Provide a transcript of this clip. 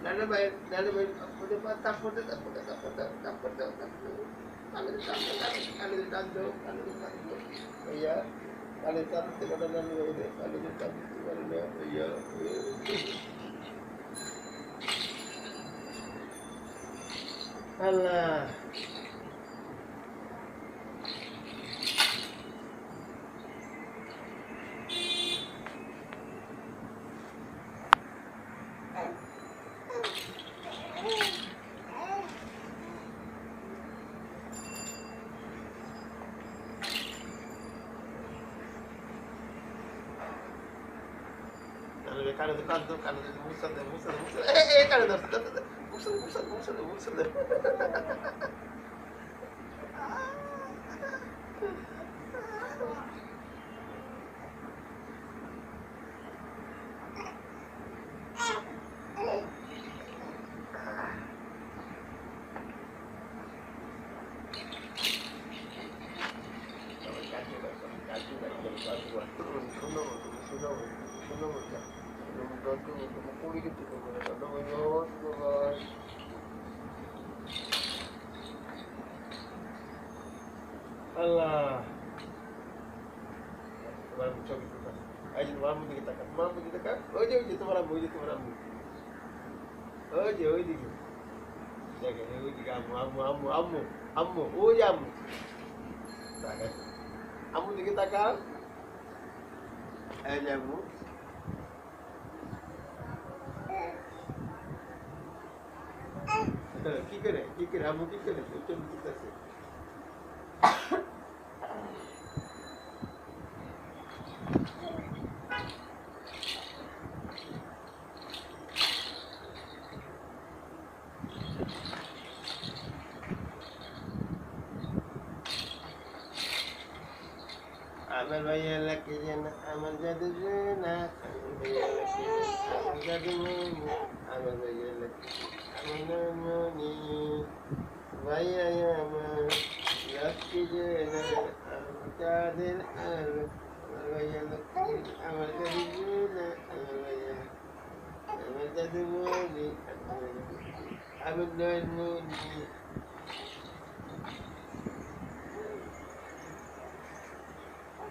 নানা ভাই তারপরে তারপরে তারপরে তারপরে তারপরে কানের টান দাও भैया काले टान दिते पाরে নানু ভাই কানের টান দিতে পারে না भैया আল্লাহ কানে কানে কানে মুসা দে মুসা মুসা কানে ধরতে মুসা মুসা মুসা মুসা দে Allah. Malam coba kita. Ayo malam kita kan. Malam kita kan. Oje itu malam malam. Oje. Jaga oje kamu Oje amu. Tak. Amu kita kan. Ayo amu. কি করে আমু কি করে চল দিতেছে আমার ভাইয়া লাগে না আমার জাদু না আমার ভাইয়া লাগে আমার জাদু আমার ভাইয়া লাগে আমার মনি ভাইয়া আমার লক্ষ্মী না আমার চাঁদের আলো আমার ভাইয়া লক্ষ্মী আমার জাদু না আমার ভাইয়া আমার জাদু মনি আমার নয়ন মনি